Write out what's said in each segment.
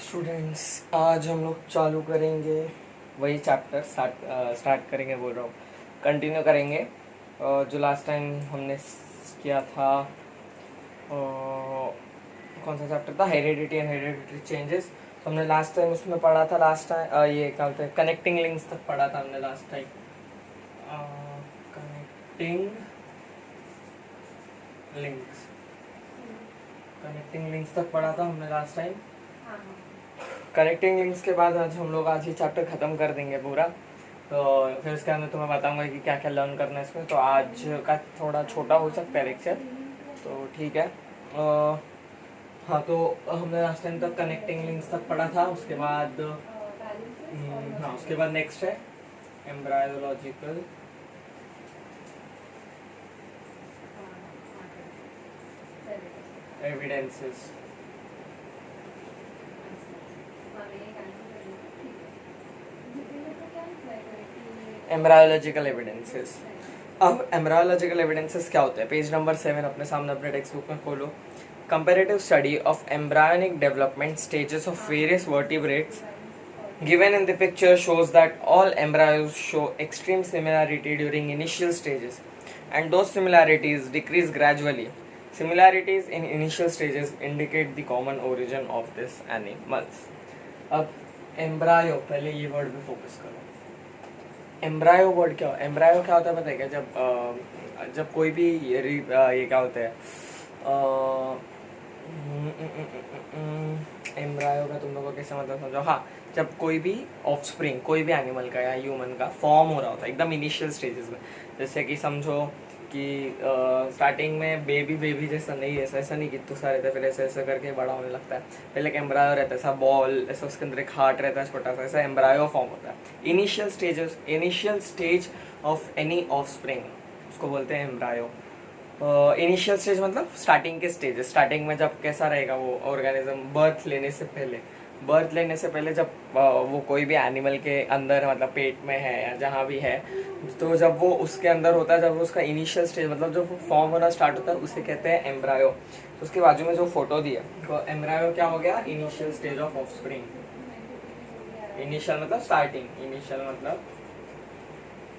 Students, आज हम लोग चालू करेंगे वही चैप्टर स्टार्ट करेंगे, बोल रहा हूँ कंटिन्यू करेंगे। जो लास्ट टाइम हमने किया था, कौन सा चैप्टर था, हेरिडिटी एंड हेरिडिटरी चेंजेस। तो हमने लास्ट टाइम उसमें पढ़ा था, लास्ट टाइम ये क्या बोलते हैं, कनेक्टिंग लिंक्स तक पढ़ा था हमने last time. Connecting links connecting links तक पढ़ा था हमने लास्ट टाइम। कनेक्टिंग लिंक्स के बाद आज ही चैप्टर ख़त्म कर देंगे पूरा। तो फिर उसके अंदर तुम्हें बताऊंगा कि क्या क्या लर्न करना है इसमें। तो आज का थोड़ा छोटा हो सकता है लेक्चर, तो ठीक है। हाँ, तो हमने लास्ट टाइम तक कनेक्टिंग लिंक्स तक पढ़ा था। उसके बाद उसके बाद नेक्स्ट है एम्ब्रायोलॉजिकल एविडेंसेस। एम्ब्रायोलॉजिकल एविडेंसेस। अब एम्ब्रायोलॉजिकल एविडेंसेस क्या होते हैं? पेज नंबर 7 अपने सामने अपने टेक्स्ट बुक में खोलो। Comparative study of embryonic development stages of various vertebrates given in the picture shows that all embryos show extreme similarity during initial stages and those similarities decrease gradually. Similarities in initial stages indicate the common origin of these animals. अब embryo, पहले ये word पे focus करो। Embryo word क्या हो? Embryo क्या होता है पता है क्या? जब कोई भी ये क्या होता है, एम्ब्रायो का तुम लोगों को कैसे मतलब समझो। हाँ, जब कोई भी ऑफस्प्रिंग, कोई भी एनिमल का या ह्यूमन का फॉर्म हो रहा होता है एकदम इनिशियल स्टेजेस में। जैसे कि समझो कि स्टार्टिंग में बेबी जैसा नहीं, ऐसा नहीं कि तुसा रहता है, फिर ऐसे करके बड़ा होने लगता है। पहले एक एम्ब्रायो रहता है, ऐसा बॉल, ऐसा उसके अंदर एक हार्ट रहता है छोटा सा, ऐसा एम्ब्रायो फॉर्म होता है। Initial stage of any offspring, उसको बोलते हैं एम्ब्रायो। इनिशियल स्टेज मतलब स्टार्टिंग के स्टेजेस। स्टार्टिंग में जब कैसा रहेगा वो ऑर्गेनिज्म, बर्थ लेने से पहले जब वो कोई भी एनिमल के अंदर मतलब पेट में है या जहाँ भी है, तो जब वो उसके अंदर होता है, जब उसका इनिशियल स्टेज मतलब जब वो फॉर्म होना स्टार्ट होता है, उसे कहते हैं एम्ब्रायो। तो उसके बाजू में जो फोटो दी है, तो एम्ब्रायो क्या हो गया? Initial stage of offspring. Initial मतलब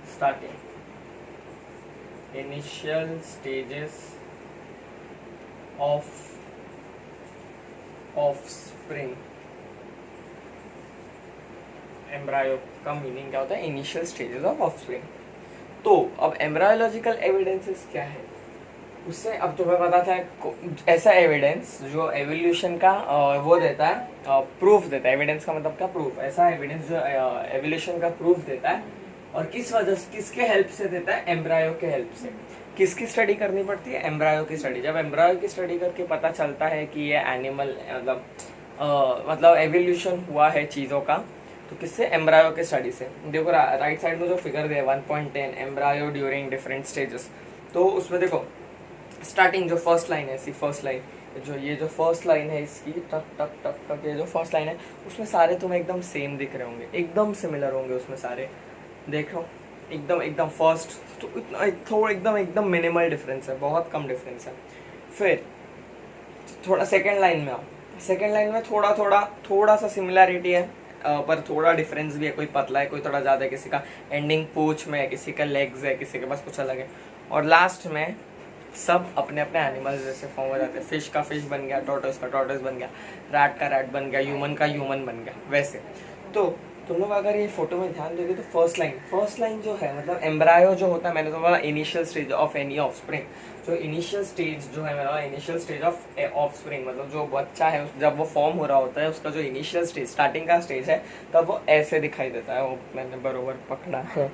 starting, initial stages of offspring। Embryo का मीनिंग क्या होता है? Initial stages of offspring. तो अब एम्ब्रायोलॉजिकल एविडेंसेस क्या है उससे अब तुम्हें पता था, ऐसा एविडेंस जो एवोल्यूशन का वो देता है, प्रूफ देता है। एविडेंस का मतलब क्या? प्रूफ। ऐसा एविडेंस जो एवोल्यूशन का प्रूफ देता है, और किस वजह से, किसके हेल्प से देता है? एम्ब्रायो के हेल्प से। किसकी स्टडी करनी पड़ती है? एम्ब्रायो की स्टडी। जब एम्ब्रायो की स्टडी करके पता चलता है कि ये एनिमल मतलब एवोल्यूशन हुआ है चीज़ों का, तो किससे? एम्ब्रायो के स्टडी से। देखो राइट साइड में जो फिगर दिया 1.10 एम्ब्रायो ड्यूरिंग डिफरेंट स्टेजेस, तो उसमें देखो स्टार्टिंग जो फर्स्ट लाइन है, ऐसी फर्स्ट लाइन ये जो फर्स्ट लाइन है इसकी, टक टक टक टक, ये जो फर्स्ट लाइन है उसमें सारे तुम्हें एकदम सेम दिख रहे होंगे, एकदम सिमिलर होंगे उसमें सारे। देखो एकदम फर्स्ट तो इतना थोड़ा एकदम मिनिमल डिफरेंस है, बहुत कम डिफरेंस है। फिर थोड़ा सेकंड लाइन में आओ, सेकंड लाइन में थोड़ा सा सिमिलैरिटी है, पर थोड़ा डिफरेंस भी है। कोई पतला है, कोई थोड़ा ज़्यादा है, किसी का एंडिंग पूंछ में है, किसी का लेग्स है, किसी के पास कुछ अलग है। और लास्ट में सब अपने अपने एनिमल्स जैसे फॉर्म हो जाते हैं। फिश का फिश बन गया, टॉर्टोइस का टॉर्टोइस बन गया, रैट का रैट बन गया, ह्यूमन का ह्यूमन बन गया, वैसे। तो तुम लोग अगर ये फोटो में ध्यान दोगे तो फर्स्ट लाइन जो है मतलब एम्ब्रायो जो होता है, मैंने तो बोला initial stage of any offspring. जो इनिशियल स्टेज जो है मेरा, इनिशियल स्टेज ऑफ ऑफस्प्रिंग मतलब जो बच्चा है जब वो फॉर्म हो रहा होता है, उसका जो इनिशियल स्टेज, स्टार्टिंग का स्टेज है, तब वो ऐसे दिखाई देता है। वो मैंने बरोबर पकड़ा है।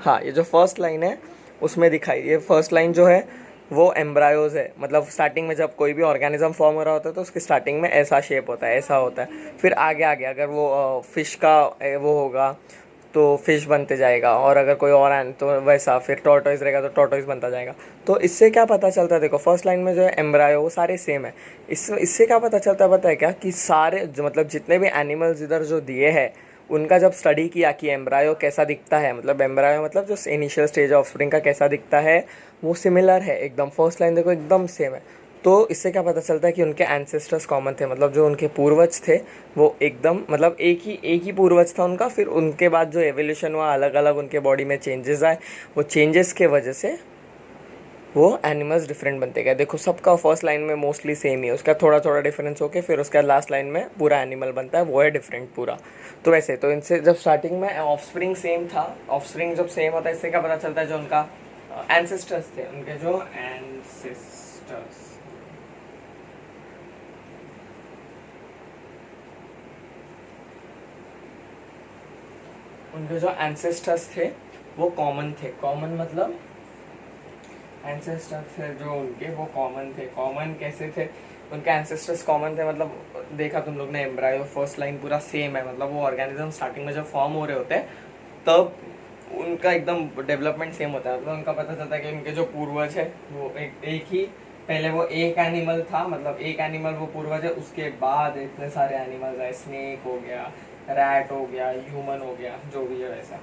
हाँ, ये जो फर्स्ट लाइन है उसमें दिखाई, ये फर्स्ट लाइन जो है वो एम्ब्रायोज है। मतलब स्टार्टिंग में जब कोई भी ऑर्गेनिज्म फॉर्म हो रहा होता है तो उसकी स्टार्टिंग में ऐसा शेप होता है, ऐसा होता है। फिर आगे अगर वो फिश का वो होगा तो फिश बनते जाएगा, और अगर कोई और तो वैसा, फिर टॉर्टोइस रहेगा तो टॉर्टोइस बनता जाएगा। तो इससे क्या पता चलता है? देखो फर्स्ट लाइन में जो है एम्ब्रायो वो सारे सेम है। इससे क्या पता चलता है पता है क्या? कि सारे मतलब जितने भी एनिमल्स इधर जो दिए हैं उनका जब स्टडी किया कि एम्ब्रायो कैसा दिखता है, मतलब एम्ब्रायो मतलब जो इनिशियल स्टेज ऑफ स्प्रिंग का कैसा दिखता है, वो सिमिलर है एकदम। फर्स्ट लाइन देखो एकदम सेम है। तो इससे क्या पता चलता है कि उनके एंसेस्टर्स कॉमन थे, मतलब जो उनके पूर्वज थे वो एकदम मतलब एक ही पूर्वज था उनका। फिर उनके बाद जो एवोल्यूशन हुआ, अलग अलग उनके बॉडी में चेंजेस आए, वो चेंजेस के वजह से वो एनिमल्स डिफरेंट बनते गए। देखो सबका फर्स्ट लाइन में मोस्टली सेम ही है, उसका थोड़ा थोड़ा डिफरेंस होके फिर उसका लास्ट लाइन में पूरा एनिमल बनता है, वो है डिफरेंट पूरा। तो वैसे तो इनसे जब स्टार्टिंग में ऑफस्प्रिंग सेम था, ऑफस्प्रिंग जब सेम होता है इससे क्या पता चलता है जो उनका एंसेस्टर्स थे, उनके जो एंसेस्टर्स थे वो कॉमन थे। कॉमन मतलब एंसेस्टर्स थे जो उनके वो कॉमन थे। कॉमन कैसे थे? उनके एंसेस्टर्स कॉमन थे मतलब देखा तुम लोग ने एम्ब्रायो फर्स्ट लाइन पूरा सेम है, मतलब वो ऑर्गेनिज्म स्टार्टिंग में जब फॉर्म हो रहे होते हैं तब उनका एकदम डेवलपमेंट सेम होता है। मतलब उनका पता चलता है कि उनके जो पूर्वज है वो एक ही, पहले वो एक एनिमल था, मतलब एक एनिमल वो पूर्वज है, उसके बाद इतने सारे एनिमल्स आए, स्नेक हो गया, रैट हो गया, ह्यूमन हो गया, जो भी है वैसा।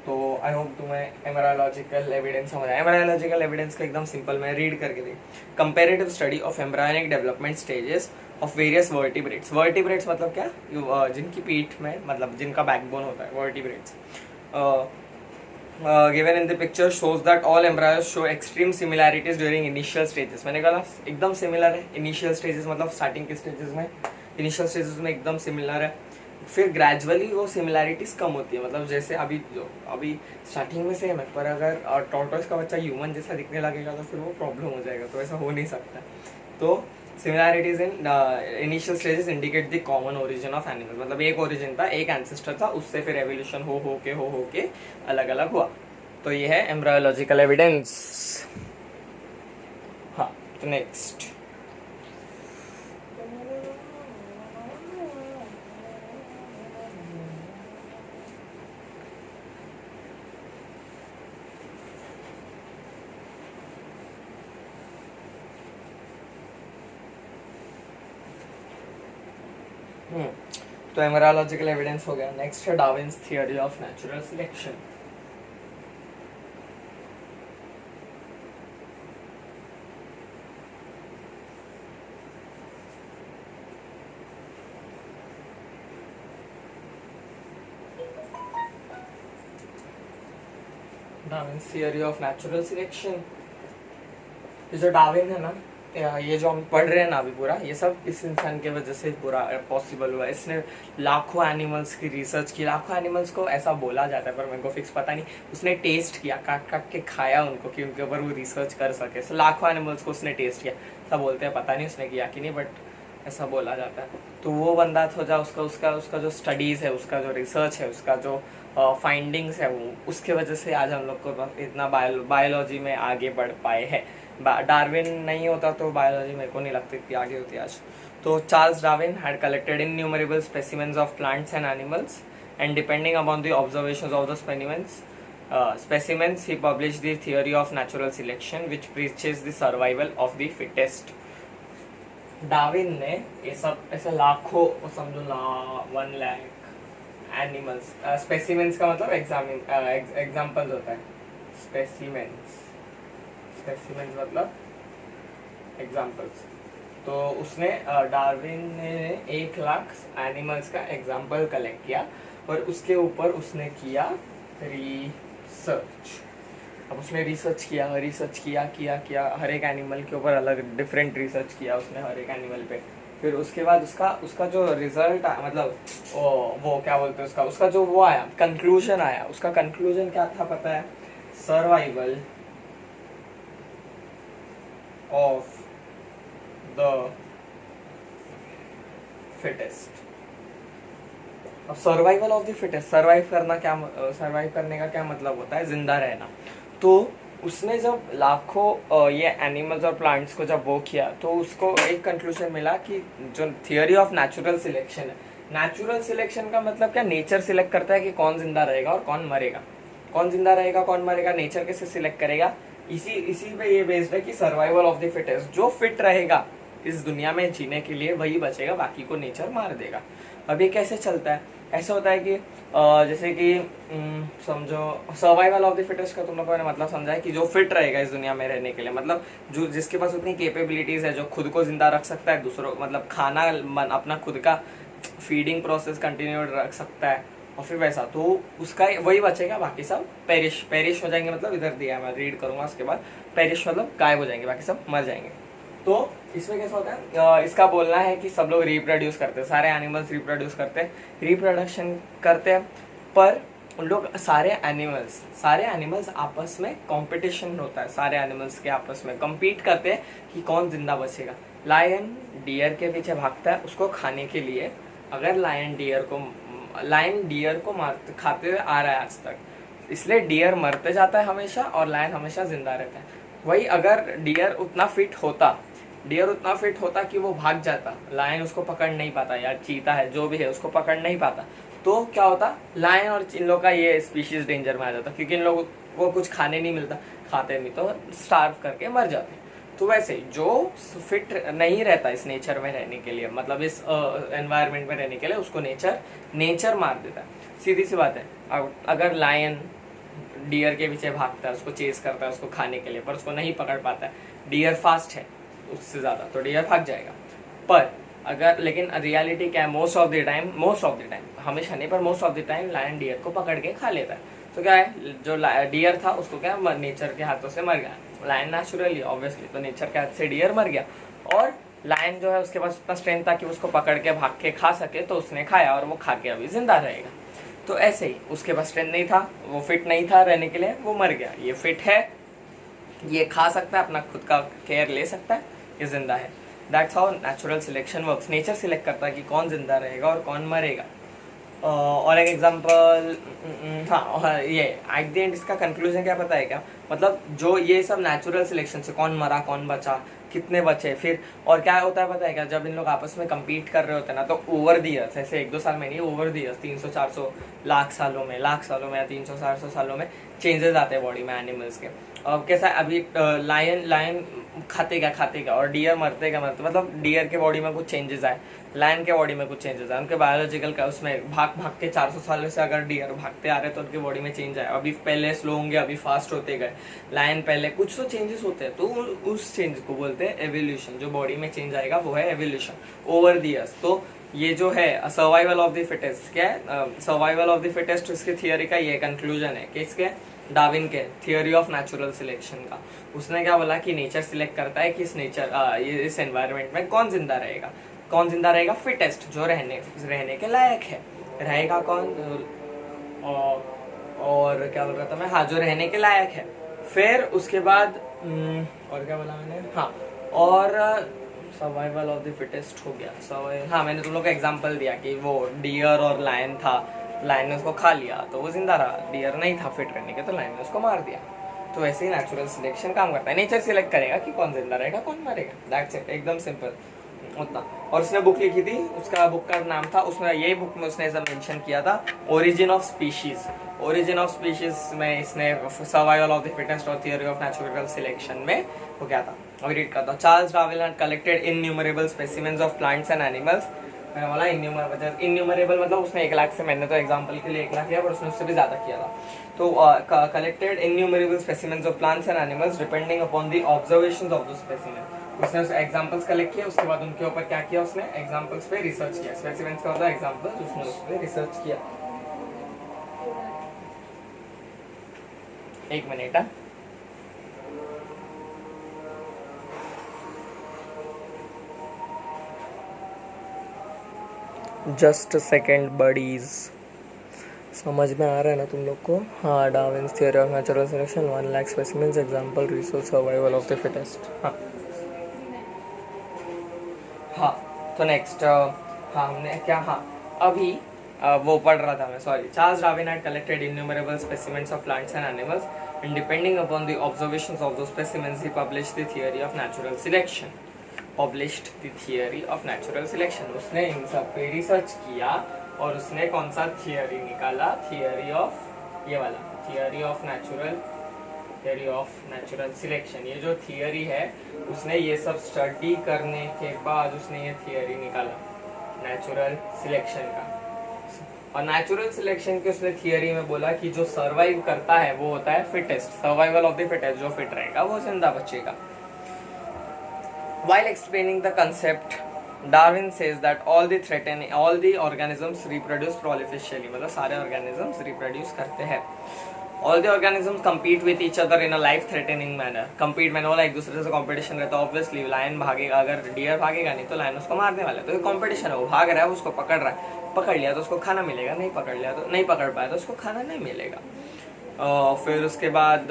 तो आई होप तुम्हें एम्ब्रायोलॉजिकल एविडेंस समझ आया। एम्ब्रायोलॉजिकल एविडेंस को एकदम सिंपल मैं रीड करके दी। Comparative study of embryonic development stages of various vertebrates. Vertebrates मतलब क्या? जिनकी पीठ में मतलब जिनका बैकबोन होता है, vertebrates. given in the picture shows that all embryos show extreme similarities during initial stages। मैंने कहा एकदम सिमिलर है, इनिशियल स्टेजेस मतलब स्टार्टिंग के स्टेजेस में, इनिशियल स्टेजेस में एकदम सिमिलर है। फिर ग्रेजुअली वो सिमिलैरिटीज कम होती है, मतलब जैसे अभी स्टार्टिंग में सेम है, पर अगर टॉर्टोइस का बच्चा ह्यूमन जैसा दिखने लगेगा तो फिर वो प्रॉब्लम हो जाएगा, तो ऐसा हो नहीं सकता। तो similarities in initial stages indicate the common origin of animal, मतलब एक ओरिजिन था, एक एंसेस्टर था, उससे फिर एवोल्यूशन हो के अलग अलग हुआ। तो ये है एम्ब्रायोलॉजिकल एविडेंस। हाँ, तो नेक्स्ट तो एम्ब्रायोलॉजिकल एविडेंस हो गया। नेक्स्ट है Darwin's theory of natural selection. Darwin's theory of natural selection, ये जो डार्विन है ना, ये जो हम पढ़ रहे हैं ना अभी पूरा, ये सब इस इंसान के वजह से पूरा पॉसिबल हुआ। इसने लाखों एनिमल्स की रिसर्च की, लाखों एनिमल्स को ऐसा बोला जाता है पर मेरे को फिक्स पता नहीं, उसने टेस्ट किया, काट काट के खाया उनको कि उनके ऊपर वो रिसर्च कर सके। so, लाखों एनिमल्स को उसने टेस्ट किया, सब बोलते हैं, पता नहीं उसने किया कि नहीं, बट ऐसा बोला जाता है। तो वो बंदा था उसका जो स्टडीज़ है, उसका जो रिसर्च है, उसका जो फाइंडिंग्स है, वो उसके वजह से आज हम लोग को इतना बायोलॉजी में आगे बढ़ पाए हैं। डार्विन नहीं होता तो बायोलॉजी मेरे को नहीं लगती इतनी आगे होती आज। तो Charles Darwin had collected innumerable specimens of plants and animals and depending upon the observations of the specimens he published the theory of natural selection which preaches the survival of the fittest। Darwin ने ये सब ऐसे लाखों, समझो 1 lakh animals, specimens का मतलब examples होता है, स्पेसिमेंस मतलब एग्जाम्पल्स। तो उसने डार्विन ने 1 लाख एनिमल्स का एग्जाम्पल कलेक्ट किया और उसके ऊपर उसने किया रिसर्च। अब उसने रिसर्च किया हर एक एनिमल के ऊपर अलग डिफरेंट रिसर्च किया उसने हर एक एनिमल पे। फिर उसके बाद उसका जो रिजल्ट मतलब वो क्या बोलते हैं उसका जो वो आया, कंक्लूजन आया। उसका कंक्लूजन क्या था पता है? Survival of the fittest. अब survival of the fittest, survive करने का क्या मतलब होता है? जिंदा रहना। तो उसने जब लाखों ये एनिमल्स और प्लांट्स को जब वो किया तो उसको एक कंक्लूजन मिला कि जो थियरी ऑफ नेचुरल सिलेक्शन है, नेचुरल सिलेक्शन का मतलब क्या? नेचर सिलेक्ट करता है कि कौन जिंदा रहेगा और कौन मरेगा, कौन जिंदा रहेगा कौन मरेगा, नेचर कैसे सिलेक्ट करेगा? इसी पे ये बेस्ड है कि सर्वाइवल ऑफ द फिटेस्ट, जो फिट रहेगा इस दुनिया में जीने के लिए वही बचेगा, बाकी को नेचर मार देगा। अब ये कैसे चलता है? ऐसा होता है कि जैसे कि समझो सर्वाइवल ऑफ द फिटेस्ट का तुम लोगों ने मतलब समझा है कि जो फिट रहेगा इस दुनिया में रहने के लिए, मतलब जो जिसके पास उतनी कैपेबिलिटीज है, जो खुद को जिंदा रख सकता है, दूसरों मतलब खाना अपना खुद का फीडिंग प्रोसेस कंटिन्यू रख सकता है, और फिर वैसा तो उसका वही बचेगा, बाकी सब पेरिश हो जाएंगे। मतलब इधर दिया है, मैं रीड करूंगा उसके बाद। पेरिश मतलब गायब हो जाएंगे, बाकी सब मर जाएंगे। तो इसमें कैसा होता है, इसका बोलना है कि सब लोग रिप्रोड्यूस करते हैं, सारे एनिमल्स रिप्रोड्यूस करते हैं, रिप्रोडक्शन करते हैं, पर उन लोग सारे एनिमल्स आपस में कंपटीशन होता है, सारे एनिमल्स के आपस में compete करते हैं कि कौन जिंदा बचेगा। लायन डियर के पीछे भागता है उसको खाने के लिए। अगर लायन डियर को मारते खाते हुए आ रहा है आज तक, इसलिए डियर मरते जाता है हमेशा और लायन हमेशा जिंदा रहता है। वही अगर डियर उतना फिट होता कि वो भाग जाता, लायन उसको पकड़ नहीं पाता, या चीता है जो भी है उसको पकड़ नहीं पाता, तो क्या होता, लायन और इन लोग का ये स्पीशीज डेंजर में आ जाता, क्योंकि इन लोगों को कुछ खाने नहीं मिलता, खाते नहीं तो स्टार्व करके मर जाते। तो वैसे जो फिट नहीं रहता इस नेचर में रहने के लिए, मतलब इस एनवायरनमेंट में रहने के लिए, उसको नेचर मार देता है। सीधी सी बात है। अगर लायन डियर के पीछे भागता है, उसको चेस करता है उसको खाने के लिए, पर उसको नहीं पकड़ पाता है, डियर फास्ट है उससे ज़्यादा, तो डियर भाग जाएगा। पर अगर लेकिन रियलिटी क्या है, मोस्ट ऑफ द टाइम, हमेशा नहीं पर most of the time lion deer को पकड़ के खा लेता है। तो क्या है, जो डियर था उसको क्या नेचर के हाथों से मर गया, लायन नेचुरली ऑब्वियसली, तो नेचर के हाथ से डियर मर गया, और लायन जो है उसके पास उतना स्ट्रेंथ था कि उसको पकड़ के भाग के खा सके, तो उसने खाया और वो खा के अभी जिंदा रहेगा। तो ऐसे ही उसके पास स्ट्रेंथ नहीं था, वो फिट नहीं था रहने के लिए, वो मर गया। ये फिट है, ये खा सकता है, अपना खुद का केयर ले सकता है, ये जिंदा है। That's how natural selection works. Nature select करता है कि कौन जिंदा रहेगा और कौन मरेगा। और एक एग्जांपल, हाँ ये एट द एंड इसका कंक्लूजन क्या पता है क्या, मतलब जो ये सब नेचुरल सिलेक्शन से कौन मरा कौन बचा कितने बचे, फिर और क्या होता है पता है क्या, जब इन लोग आपस में कम्पीट कर रहे होते हैं ना, तो ओवर द ईयर्स, ऐसे 1-2 साल में नहीं, ओवर द ईयर्स 300-400 लाख सालों में या 300-400 सालों में चेंजेस आते हैं बॉडी में एनिमल्स के। अब कैसा है, अभी लायन खाते और डियर मरते, मतलब डियर के बॉडी में कुछ चेंजेस आए, लायन के बॉडी में कुछ चेंजेस आए, उनके बायोलॉजिकल का उसमें भाग के 400 सालों से अगर डियर भागते आ रहे तो उनके बॉडी में चेंज आए। अभी पहले स्लो होंगे, अभी फास्ट होते गए, लायन पहले, कुछ तो चेंजेस होते हैं, तो उस चेंज को बोलते हैं एवोल्यूशन। जो बॉडी में चेंज आएगा वो है एवोल्यूशन ओवर द ईयर्स। तो ये जो है सर्वाइवल ऑफ द फिटेस्ट, क्या है सर्वाइवल ऑफ द फिटेस्ट, इसकी थियोरी का ये कंक्लूजन है कि इसके डार्विन के थियोरी ऑफ नेचुरल सिलेक्शन का, उसने क्या बोला कि नेचर सिलेक्ट करता है कि इस एनवायरनमेंट में कौन जिंदा रहेगा, फिटेस्ट, जो रहने के लायक है। रहेगा कौन, और क्या बोल रहा था मैं, हाँ जो रहने के लायक है। फिर उसके बाद और क्या बोला मैंने, हाँ और सर्वाइवल ऑफ द फिटेस्ट हो गया। हाँ मैंने तुम लोग को एग्जांपल दिया कि वो डियर और लायन था, लायन ने उसको खा लिया तो वो जिंदा रहा, डियर नहीं था फिट करने के तो लायन ने उसको मार दिया। तो वैसे ही नेचुरल सिलेक्शन काम करता है, नेचर सिलेक्ट करेगा कि कौन जिंदा रहेगा कौन मरेगा, दैट्स इट, एकदम सिंपल उतना। और उसने बुक लिखी थी, उसका बुक का नाम था, उसमें यही बुक में उसने ऐसा मेंशन किया था, ओरिजिन ऑफ स्पीशीज में इसने सर्वाइवल ऑफ द फिटेस्ट और थियोरी ऑफ नेचुरल सिलेक्शन में वो क्या था, अभी रीड करता हूँ। Charles Darwin had collected innumerable specimens of plants and animals. मैंने बोला इनन्यूमरेबल मतलब उसने 1 लाख से, मैंने तो एग्जांपल के लिए 1 लाख किया, पर उसने उससे भी ज्यादा किया था। तो collected innumerable specimens of plants and animals depending upon the observations of the specimen. उसने एग्जांपल्स कलेक्ट किया, उसके बाद उनके ऊपर क्या किया, उसने एग्जांपल्स पे रिसर्च किया। स्पेसिमेंस का होता है एग्जांपल्स, उसने उस पे रिसर्च किया। एक मिनट, जस्ट सेकेंड बडीज, समझ में आ रहा है ना तुम लोग को? हाँ, Darwin's theory of natural selection, 1 lakh specimens, example, research, survival of the fittest. हाँ तो नेक्स्ट, हाँ हमने क्या, हाँ अभी वो पढ़ रहा था मैं, sorry. Charles Darwin had collected innumerable specimens of plants and animals and depending upon the observations of those specimens he published the theory of natural selection. उसने इन सब पे रिसर्च किया और उसने कौन सा थियरी निकाला, थियरी ऑफ, ये वाला theory of natural, theory of natural selection. ये जो थियरी है उसने ये सब स्टडी करने के बाद उसने ये थियरी निकाला नेचुरल सिलेक्शन का। और नेचुरल सिलेक्शन के उसने थियरी में बोला कि जो सर्वाइव करता है वो होता है fittest, survival of the fittest, जो फिट रहेगा वो जिंदा बचेगा। While explaining the concept, Darwin says that all the organisms reproduce prolificially, मतलब सारे organisms reproduce करते हैं। All the organisms compete with each other in a life-threatening manner. Compete मैंने बोला एक दूसरे से competition रहता है। Obviously lion भागेगा, अगर deer भागेगा नहीं तो lion उसको मारने वाला है। तो ये competition है, वो भाग रहा है, उसको पकड़ रहा है, पकड़ लिया तो उसको खाना मिलेगा, नहीं पकड़ लिया तो नहीं पकड़ पाया तो उसको खाना नहीं मिलेगा। फिर उसके बाद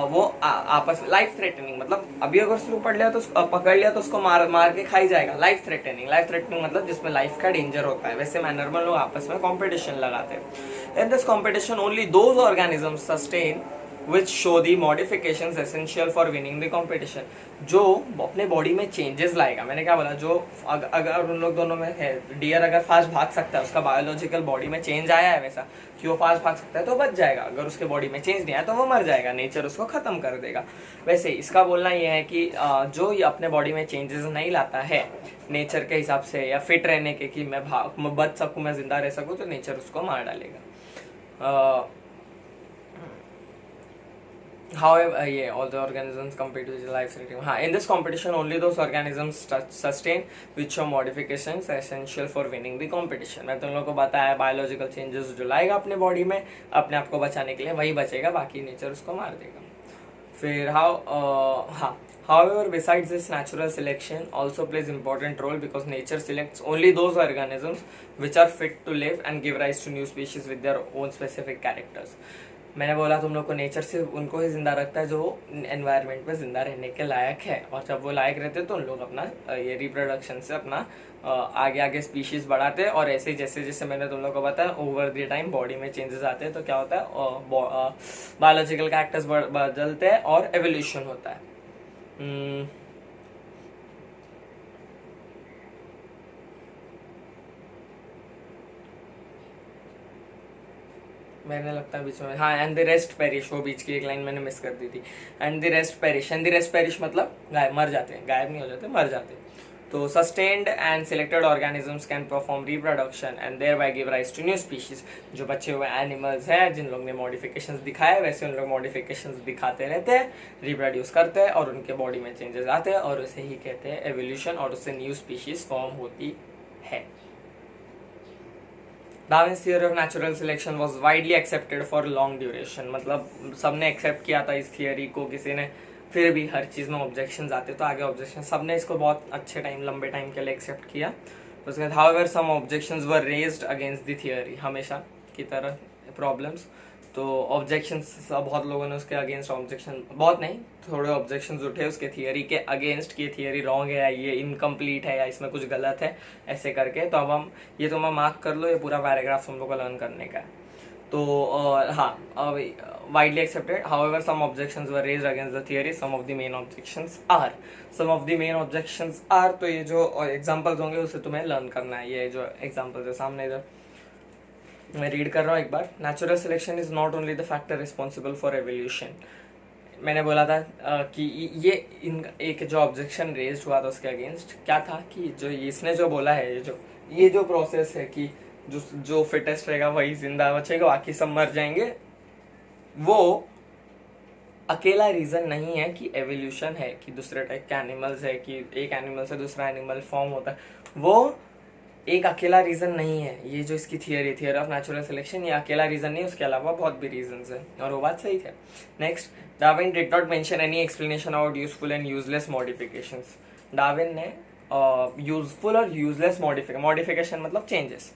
वो आपस में लाइफ थ्रेटनिंग, मतलब अभी अगर उसको पकड़ लिया तो पकड़ लिया तो उसको मार के खाई जाएगा। लाइफ थ्रेटनिंग मतलब जिसमें लाइफ का डेंजर होता है। वैसे मैनर में लोग आपस में कंपटीशन लगाते हैं। In this competition only those organisms sustain which show the modifications essential for winning the competition। जो अपने बॉडी में चेंजेस लाएगा, मैंने क्या बोला, जो अगर उन लोग दोनों में है, डियर अगर फास्ट भाग सकता है, उसका बायोलॉजिकल बॉडी में चेंज आया है वैसा कि वो फास्ट भाग सकता है तो बच जाएगा, अगर उसके बॉडी में चेंज नहीं आया तो वो मर जाएगा, नेचर उसको खत्म कर देगा। वैसे इसका बोलना ये है कि जो ये अपने बॉडी में चेंजेस नहीं लाता है नेचर के हिसाब से या फिट रहने के, कि मैं बच सकूँ, मैं जिंदा रह सकूँ, तो नेचर उसको मार डालेगा। However, all the organisms compete with life threatening. In this competition, only those organisms sustain which show modifications essential for winning the competition। मैं तुम लोगों को बताया बायोलॉजिकल चेंजेस जो लाएगा अपने बॉडी में अपने आप को बचाने के लिए वही बचेगा, बाकी नेचर उसको मार देगा। फिर However, besides this, natural selection also plays important role because nature selects only those organisms which are fit to live and give rise to new species with their own specific characters। मैंने बोला तुम लोग को nature से उनको ही जिंदा रखता है जो एनवायरनमेंट में जिंदा रहने के लायक है, और जब वो लायक रहते हैं तो उन लोग अपना ये रिप्रोडक्शन से अपना आगे आगे स्पीशीज बढ़ाते हैं। और ऐसे जैसे जैसे मैंने तुम लोग को बताया ओवर द टाइम बॉडी में चेंजेस आते हैं तो क्या होता है, बायोलॉजिकल कैरेक्टर्स बदलते हैं और एवोल्यूशन होता है। मैंने लगता है बीच में एंड द रेस्ट पेरिश, वो बीच की एक लाइन मैंने मिस कर दी थी। एंड द रेस्ट पेरिश मतलब गायब, मर जाते हैं, गायब नहीं हो जाते, मर जाते हैं। तो sustained and selected organisms can perform reproduction and thereby give rise to new species. जो बचे हुए एनिमल्स हैं जिन लोग ने मॉडिफिकेशंस दिखाए वैसे उन लोग मॉडिफिकेशंस दिखाते रहते हैं, रिप्रोड्यूस करते हैं और उनके बॉडी में चेंजेस आते हैं और उसे ही कहते हैं एवोल्यूशन, और उससे न्यू स्पीशीज फॉर्म होती है। Darwin's theory of natural selection was widely accepted for long duration, मतलब सबने एक्सेप्ट किया था इस थियरी को, किसी ने फिर भी हर चीज़ में ऑब्जेक्शंस आते तो आगे ऑब्जेक्शन, सबने इसको बहुत अच्छे टाइम लंबे टाइम के लिए एक्सेप्ट किया। उसके बाद however some objections were raised against the theory, हमेशा की तरह प्रॉब्लम्स, तो ऑब्जेक्शंस बहुत लोगों ने उसके अगेंस्ट ऑब्जेक्शन, बहुत नहीं थोड़े ऑब्जेक्शंस उठे उसके थियरी के अगेंस्ट कि थियरी रॉन्ग है या ये इनकम्प्लीट है या इसमें कुछ गलत है ऐसे करके। तो अब हम ये तो मैं मार्क कर लो, ये पूरा पैराग्राफ हम लोग को लर्न करने का है। तो widely accepted, however some objections were raised against the theory, some of the main objections are, तो ये जो एग्जांपल्स होंगे उसे तुम्हें लर्न करना है। ये जो एग्जांपल्स है सामने इधर मैं रीड कर रहा हूँ एक बार। Natural selection is not only the factor responsible for evolution. मैंने बोला था कि ये एक जो ऑब्जेक्शन रेज्ड हुआ था उसके अगेंस्ट क्या था कि जो इसने जो बोला है, ये जो प्रोसेस है कि जो फिटेस्ट रहेगा वही जिंदा बचेगा, बाकी सब मर जाएंगे, वो अकेला रीज़न नहीं है कि एवोल्यूशन है, कि दूसरे टाइप के एनिमल्स है, कि एक एनिमल से दूसरा एनिमल फॉर्म होता है, वो एक अकेला रीज़न नहीं है। ये जो इसकी थियरी ऑफ नेचुरल सिलेक्शन, ये अकेला रीज़न नहीं, उसके अलावा बहुत भी रीजंस है, और वो बात सही थे। Next, Darwin did not mention any explanation about useful and useless modifications. Darwin ने यूजफुल और यूजलेस मॉडिफिकेशन मतलब चेंजेस,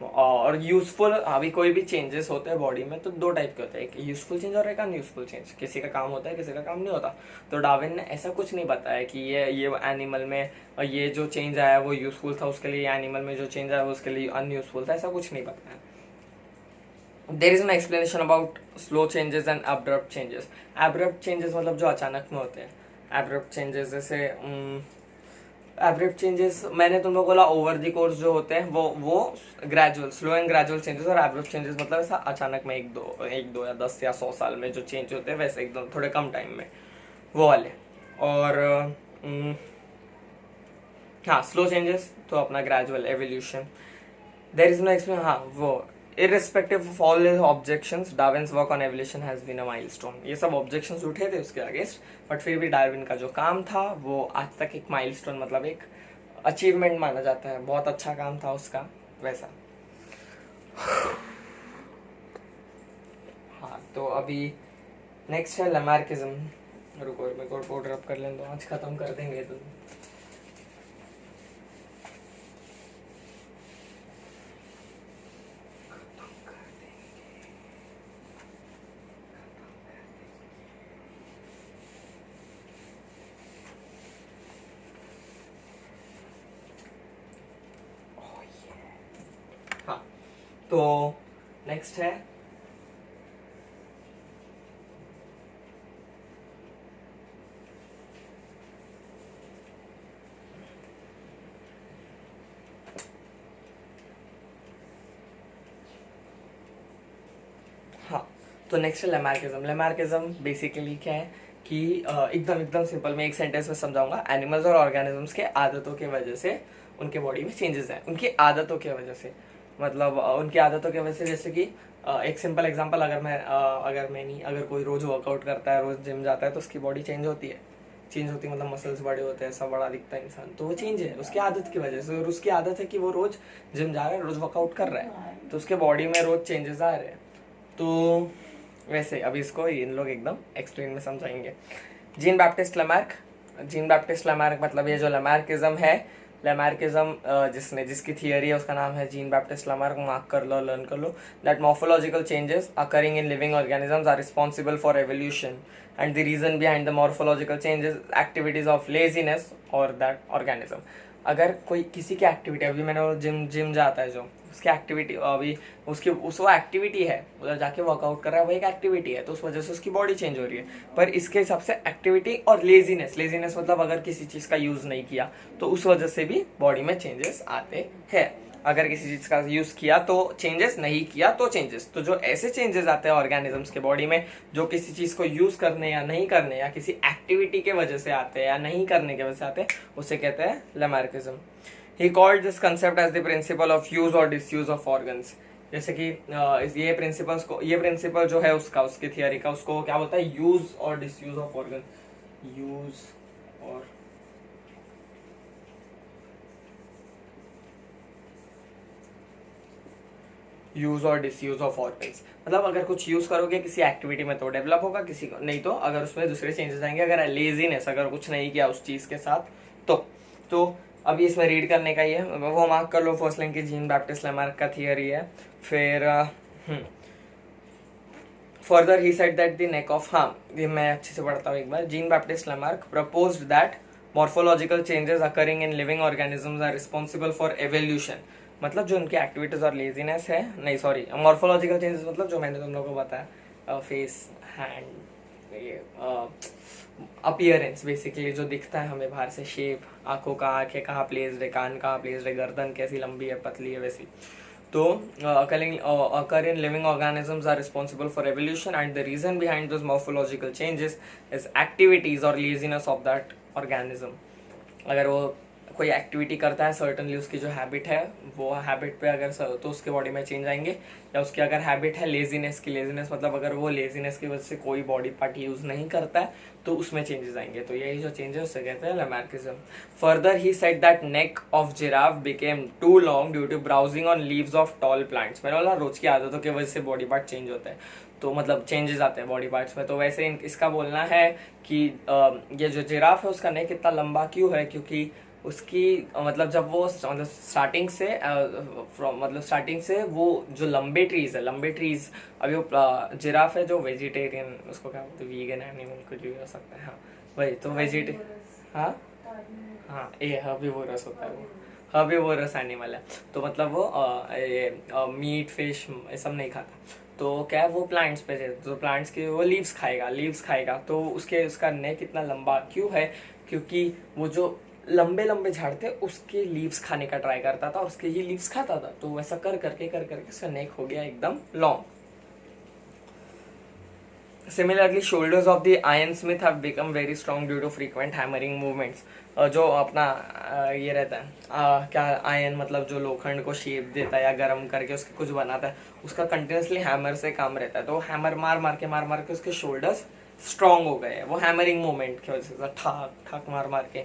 और यूजफुल अभी कोई भी चेंजेस होते हैं बॉडी में तो दो टाइप के होते हैं, एक यूजफुल चेंज और एक अनयूजफुल चेंज। किसी का काम होता है, किसी का काम नहीं होता। तो डार्विन ने ऐसा कुछ नहीं बताया कि ये एनिमल में ये जो चेंज आया वो यूजफुल था उसके लिए, एनिमल में जो चेंज आया वो उसके लिए अनयूजफुल था, ऐसा कुछ नहीं बताया। There is an explanation about slow changes and abrupt changes. Abrupt changes मतलब जो अचानक में होते हैं। अब्रप्ट चेंजेस जैसे एब्रप्ट चेंजेस मैंने तुमको बोला ओवर द कोर्स जो होते हैं वो gradual, slow and gradual changes, और एब्रप्ट चेंजेस मतलब ऐसा अचानक में एक दो या 10 या 100 साल में जो चेंज होते हैं वैसे एकदम थोड़े कम टाइम में, वो वाले। और हाँ स्लो चेंजेस तो अपना gradual evolution, there is no explain, हाँ वो irrespective of all his objections, Darwin's work on evolution has been a milestone। ये सब objections उठे थे उसके अगेंस्ट, बट फिर भी डार्विन का जो काम था वो आज तक एक माइलस्टोन, मतलब एक अचीवमेंट माना जाता है, बहुत अच्छा काम था उसका वैसा। हाँ तो अभी नेक्स्ट है लैमार्किज्म। रुको मेरे को रिपोर्ट रब कर लें तो आज खत्म कर देंगे तो। हाँ तो नेक्स्ट है तो नेक्स्ट है लैमार्किज्म। लैमार्किज्म बेसिकली क्या है कि एकदम सिंपल मैं एक सेंटेंस में समझाऊंगा। एनिमल्स और ऑर्गेनिजम्स के आदतों की वजह से उनके बॉडी में चेंजेस हैं, उनकी आदतों की वजह से, मतलब उनकी आदतों की वजह से। जैसे कि एक सिंपल एग्जांपल, अगर कोई रोज वर्कआउट करता है, रोज जिम जाता है, तो उसकी बॉडी चेंज होती है मतलब मसल्स बड़े होते हैं, सब बड़ा दिखता है इंसान, तो वो चेंज है उसकी आदत की वजह से। और उसकी आदत है कि वो रोज जिम जा रहा है, रोज वर्कआउट कर रहा है, तो उसके बॉडी में रोज चेंजेस आ रहे हैं। तो वैसे अभी इसको इन लोग एकदम एक्सप्लेन में समझाएंगे। जीन बैप्टिस्ट लैमार्क मतलब ये जो लैमार्किज्म है, लैमार्किज्म जिसकी थियरी है उसका नाम है जीन बैप्टिस्ट लैमार्क। मार्क कर लो, लर्न कर लो। That morphological changes occurring in living organisms are responsible for evolution and the reason behind the morphological changes activities of laziness और दैट ऑर्गेनिज्म। अगर कोई किसी की एक्टिविटी, अभी मैंने जिम जाता है जो, उसकी एक्टिविटी अभी वो एक्टिविटी है, उधर जाके वर्कआउट कर रहा है, वो एक एक्टिविटी है, तो उस वजह से उसकी बॉडी चेंज हो रही है। पर इसके हिसाब से एक्टिविटी और लेजीनेस मतलब अगर किसी चीज़ का यूज़ नहीं किया तो उस वजह से भी बॉडी में चेंजेस आते हैं। अगर किसी चीज़ का यूज़ किया तो चेंजेस, नहीं किया तो चेंजेस। तो जो ऐसे चेंजेस आते हैं ऑर्गेनिजम्स के बॉडी में, जो किसी चीज़ को यूज़ करने या नहीं करने या किसी एक्टिविटी के वजह से आते हैं या नहीं करने की वजह से आते हैं, उसे कहते हैं Lamarckism. He called this concept as the principle of use or disuse of organs। जैसे कि ये प्रिंसिपल जो है उसकी थियरी का, उसको क्या बोलता है? यूज और डिसयूज ऑफ ऑर्गन। यूज और डिसयूज ऑफ ऑर्गन्स, मतलब अगर कुछ यूज करोगे किसी एक्टिविटी में तो डेवलप होगा, किसी को नहीं तो अगर उसमें दूसरे चेंजेस आएंगे। अगर लेजीनेस, अगर कुछ नहीं किया उस चीज के साथ तो अभी इसमें रीड करने का ही है, वो मार्क कर लो। फर्स्ट लिंक की जीन बैप्टिस्ट लैमार्क का थियरी है। फिर further he said that the neck of, ये मैं अच्छे से पढ़ता हूँ एक बार। Jean Baptiste Lamarck proposed that morphological changes occurring in living organisms are responsible for evolution. मतलब जो उनकी एक्टिविटीज और लेजीनेस है, नहीं सॉरी, मॉर्फोलॉजिकल चेंजेस मतलब जो मैंने तुम लोगों को बताया, फेस, हैंड, ये अपीयरेंस बेसिकली जो दिखता है हमें बाहर से, शेप, आंखों का, आंखें कहाँ प्लेस्ड है, कान कहाँ प्लेस्ड है, गर्दन कैसी लंबी है पतली है वैसी। तो occur in living organisms are responsible for evolution and the reason behind those morphological changes is activities or laziness of that organism। अगर वो कोई एक्टिविटी करता है सर्टनली, उसकी जो हैबिट है वो हैबिट पे अगर तो उसके बॉडी में चेंज आएंगे। या उसकी अगर हैबिट है लेजीनेस की, लेजीनेस मतलब अगर वो लेजीनेस की वजह से कोई बॉडी पार्ट यूज नहीं करता है तो उसमें चेंजेस आएंगे। तो यही जो चेंजेस उसे कहते हैं Lamarckism. Further he said that neck of giraffe became too long due to browsing on leaves of tall plants. मैंने बोला रोज की आदतों की वजह से बॉडी पार्ट चेंज होता है, तो मतलब चेंजेस आते हैं बॉडी पार्ट्स में। तो वैसे इसका बोलना है कि ये जो जिराफ है उसका नेक इतना लंबा क्यों है, क्योंकि उसकी मतलब जब वो मतलब स्टार्टिंग से वो जो लंबे ट्रीज, अभी वो जिराफ है जो वेजिटेरियन, उसको क्या बोलते हैं, वीगन एनिमल कुछ भी हो सकता है। हाँ वही तो ये हर्बीवोरस होता है, वो हर्बीवोरस एनिमल है। तो मतलब वो मीट फिश ये सब नहीं खाता। तो क्या है, वो प्लांट्स पे जो प्लांट्स के वो लीव्स खाएगा। तो उसका नेक इतना लंबा क्यों है, क्योंकि वो जो लंबे लंबे झाड़ थे उसके लीव्स खाने का ट्राई करता था और उसके ही लीव्स खाता था, तो वैसा कर करके उसका नेक हो गया एकदम long. Similarly, shoulders of the ironsmith have become very strong due to frequent hammering movements. जो अपना ये रहता है क्या आयन मतलब जो लोखंड को शेप देता है या गर्म करके उसके कुछ बनाता है, उसका कंटिन्यूसली हैमर से काम रहता है. तो हैमर मार मार के उसके शोल्डर्स स्ट्रांग हो गए, वो हैमरिंग मूवमेंट की वजह से ठाक ठाक मार के.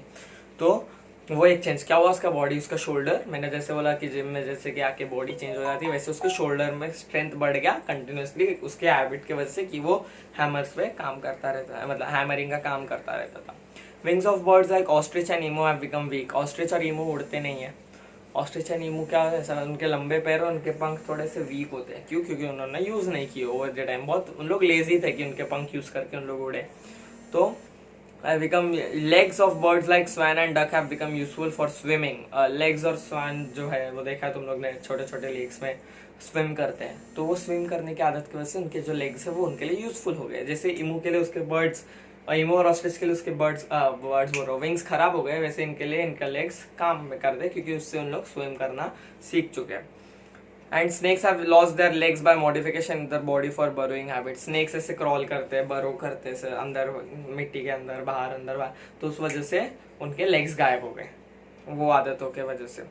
तो वो एक चेंज क्या हुआ, उसका बॉडी, उसका शोल्डर, मैंने जैसे बोला कि जिम में जैसे कि आके बॉडी चेंज हो जाती है, वैसे उसके शोल्डर में स्ट्रेंथ बढ़ गया कंटिन्यूसली उसके हैबिट की वजह से कि वो हैमर्स पे काम करता रहता है, मतलब हैमरिंग का काम करता रहता था. Wings of birds like ostrich and emu have become weak. Ostrich और ईमू उड़ते नहीं है. ऑस्ट्रिच एंड ईमू क्या है, उनके लंबे पैर और उनके पंख थोड़े से वीक होते हैं. क्यों? क्योंकि उन्होंने यूज नहीं किए ओवर द टाइम. बहुत उन लोग लेजी थे कि उनके पंख यूज करके उन लोग उड़े. तो become legs of birds like swan and duck have become useful for swimming. legs और swan जो है वो देखा है तुम लोग ने, छोटे छोटे लेक्स में स्विम करते हैं, तो वो स्विम करने की आदत की वजह से उनके जो लेग्स है वो उनके लिए यूजफुल हो गए. जैसे इमू के लिए उसके बर्ड्स, इमू और ऑस्ट्रिच के लिए उसके बर्ड्स बोलो विंग्स खराब हो गए, वैसे इनके लिए इनका लेग्स काम में कर दे क्योंकि उससे उन लोग स्विम करना सीख चुके हैं. And snakes have lost their legs by modification in their body for burrowing habit. Snakes ऐसे क्रॉल करते हैं, बरो करते हैं अंदर मिट्टी के अंदर बाहर, तो उस वजह से उनके लेग्स गायब हो गए वो आदतों के वजह से.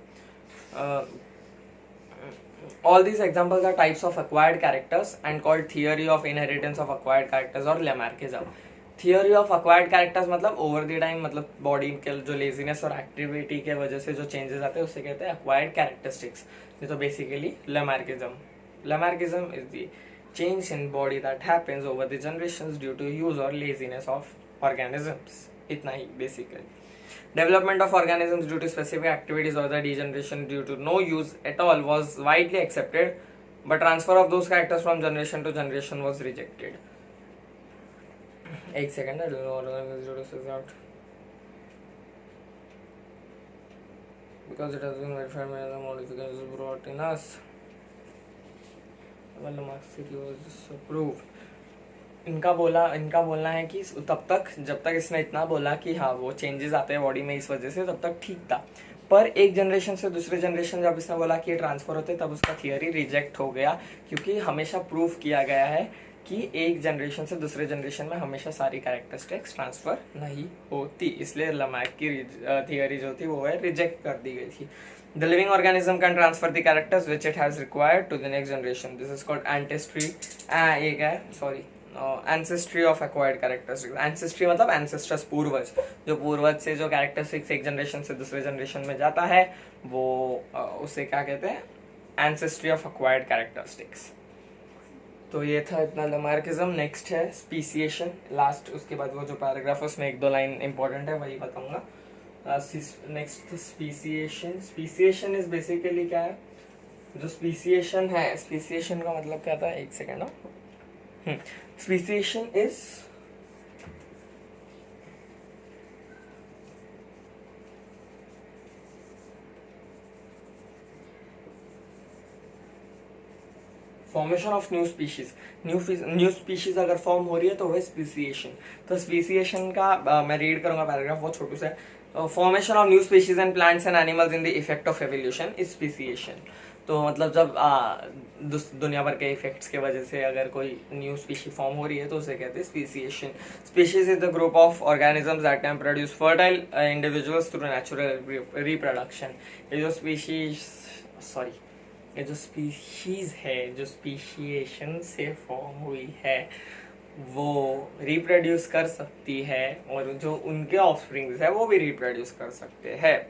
All these examples are types of acquired characters and called theory of inheritance of acquired characters और Lamarckism. Theory of acquired characters मतलब ओवर द टाइम, मतलब बॉडी के जो लेजीनेस और एक्टिविटी के वजह से जो चेंजेस आते हैं उसे कहते हैं अक्वायर्ड कैरेक्टरिस्टिक्स. ये तो basically Lamarckism. Lamarckism is the change in body that happens over the generations due to use or laziness of organisms. इतना ही basically. Development of organisms due to specific activities or the degeneration due to no use at all was widely accepted, but transfer of those characters from generation to generation was rejected. एक second, I don't know what is out because it has been verified by the modifications brought in us. Well, Marx was approved. इनका बोलना है कि तब तक जब तक इसने इतना बोला कि हाँ वो चेंजेस आते हैं बॉडी में इस वजह से, तब तक ठीक था. पर एक जनरेशन से दूसरे जनरेशन जब इसने बोला कि ये ट्रांसफर होते तब उसका थियरी रिजेक्ट हो गया, क्योंकि हमेशा प्रूफ किया गया है कि एक जनरेशन से दूसरे जनरेशन में हमेशा सारी कैरेक्टरिस्टिक्स ट्रांसफर नहीं होती. इसलिए लमार्क की थियरी जो थी वो है रिजेक्ट कर दी गई थी. The living organism can transfer the characters which it has required to the next generation. This is called ancestry. एक है sorry ancestry of acquired characteristics. Ancestry मतलब एंसेस्टर्स, पूर्वज. जो पूर्वज से जो कैरेक्टरिस्टिक्स एक जनरेशन से दूसरे जनरेशन में जाता है वो उसे क्या कहते हैं, एंसेस्ट्री ऑफ एक्वायर्ड कैरेक्टरिस्टिक्स. तो ये था इतना लमार्किज्म. नेक्स्ट है स्पीसिएशन, लास्ट. उसके बाद वो जो पैराग्राफ है उसमें एक दो लाइन इंपॉर्टेंट है वही बताऊंगा. Next speciation. Speciation is basically क्या है, जो स्पीसिएशन है, स्पीसिएशन का मतलब क्या था, एक second. Speciation is formation of new species. New species अगर फॉर्म हो रही है तो वह स्पीसिएशन. तो स्पीसिएशन का मैं रीड करूंगा पैराग्राफ बहुत छोटू से. Formation of new species and plants and animals in the effect of evolution is speciation. तो मतलब जब दुनिया भर के इफेक्ट्स के वजह से अगर कोई न्यू स्पीशी फॉर्म हो रही है तो उसे कहते हैं speciation. Species is the group of organisms that can produce fertile individuals through natural reproduction. ये जो स्पीशीज है, जो स्पीशिएशन से फॉर्म हुई है, वो रिप्रोड्यूस कर सकती है और जो उनके ऑफस्प्रिंग्स है वो भी रिप्रोड्यूस कर सकते हैं.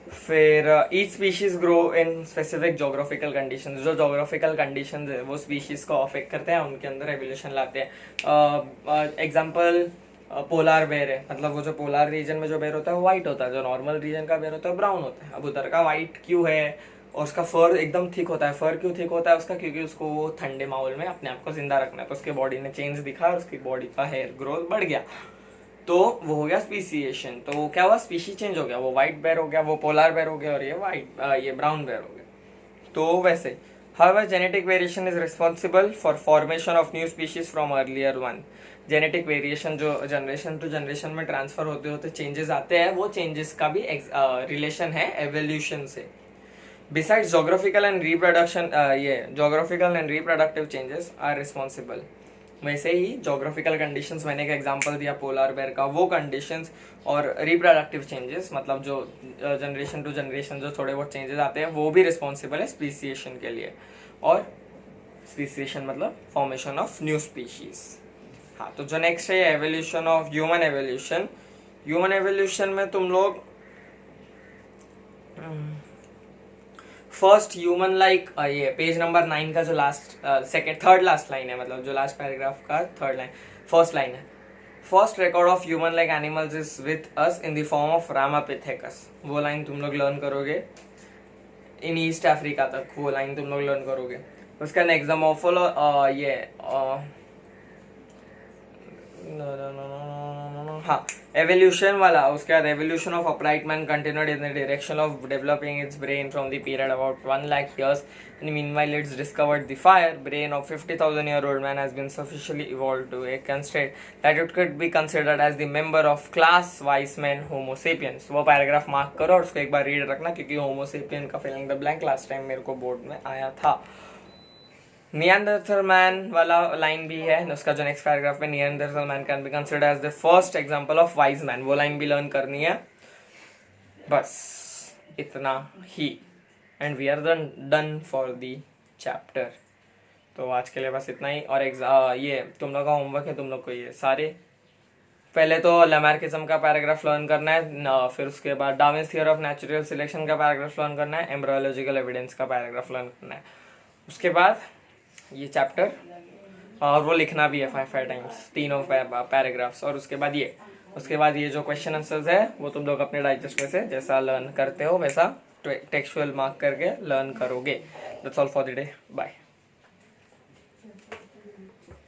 फिर each species grow in specific geographical conditions. जो जोग्राफिकल कंडीशंस है वो स्पीशीज को अफेक्ट करते हैं, उनके अंदर एवोल्यूशन लाते हैं. एग्जांपल पोलार बेर है, मतलब वो जो पोलार रीजन में जो बेर होता है वो व्हाइट होता है, जो नॉर्मल रीजन का बेर होता है ब्राउन होता है. अब उधर का व्हाइट क्यों है और उसका फर एकदम थिक होता है. फर क्यों थिक होता है उसका, क्योंकि उसको वो ठंडे माहौल में अपने आप को जिंदा रखना है, तो उसके बॉडी ने चेंज दिखा और उसकी बॉडी का हेयर ग्रोथ बढ़ गया, तो वो हो गया स्पीसिएशन. तो क्या हुआ, स्पीशी चेंज हो गया, वो व्हाइट बेर हो गया, वो पोलार बेर हो गया और ये ब्राउन बेर हो गया. तो वैसे However, genetic variation is responsible for formation of new species from earlier one. Genetic variation जो जनरेशन टू जनरेशन में ट्रांसफर होते होते चेंजेस आते हैं, वो चेंजेस का भी रिलेशन है एवोल्यूशन से. Besides geographical and reproduction, geographical and reproductive changes are responsible. वैसे ही जोग्राफिकल कंडीशंस, मैंने एक एग्जांपल दिया पोलर बेयर का, वो कंडीशंस और रिप्रोडक्टिव चेंजेस, मतलब जो जनरेशन टू जनरेशन जो थोड़े बहुत चेंजेस आते हैं, वो भी रिस्पॉन्सिबल है स्पीसिएशन के लिए. और स्पीसिएशन मतलब फॉर्मेशन ऑफ न्यू स्पीशीज. हाँ, तो जो नेक्स्ट है evolution of human evolution. Human evolution में तुम लोग फर्स्ट ह्यूमन लाइक, ये पेज नंबर 9 का जो थर्ड लास्ट लाइन है, मतलब जो लास्ट पैराग्राफ का थर्ड लाइन, फर्स्ट लाइन है. First record of human like animals is with us in the form of Ramapithecus. वो लाइन तुम लोग लर्न करोगे इन ईस्ट अफ्रीका तक, वो लाइन तुम लोग लर्न करोगे. उसका नेक्स्ट मोफोलो हाँ, एवोल्यूशन वाला, उसके बाद evolution of upright man continued in the direction of developing it's brain from the period about 1 lakh years, and meanwhile it's discovered the fire. Brain of 50,000-year-old man has been sufficiently evolved to a constraint that it could be considered as the member of class wise man Homo sapiens. वो paragraph mark करो और उसको एक बार read रखना, क्योंकि Homo sapien का filling the blank last time मेरे को बोर्ड में आया था. नियंडरथल मैन वाला लाइन भी है, उसका जो नेक्स्ट पैराग्राफ में Neanderthal man can be considered as the first example of wise man, वो लाइन भी लर्न करनी है. बस इतना ही, and we are done for the chapter. तो आज के लिए बस इतना ही. और ये तुम लोग का होमवर्क है, तुम लोग को ये सारे पहले तो लैमार्किज्म का पैराग्राफ लर्न करना है, फिर उसके बाद Darwin's theory of natural selection का पैराग्राफ लर्न करना है, एम्ब्रियोलॉजिकल एविडेंस का पैराग्राफ लर्न करना है. उसके बाद ये चैप्टर, और वो लिखना भी है 5 टाइम्स तीनों पैराग्राफ्स. और उसके बाद ये जो क्वेश्चन आंसर्स है वो तुम लोग अपने डाइजेस्ट में से जैसा लर्न करते हो वैसा टेक्सचुअल मार्क करके लर्न करोगे. That's all for the day. Bye.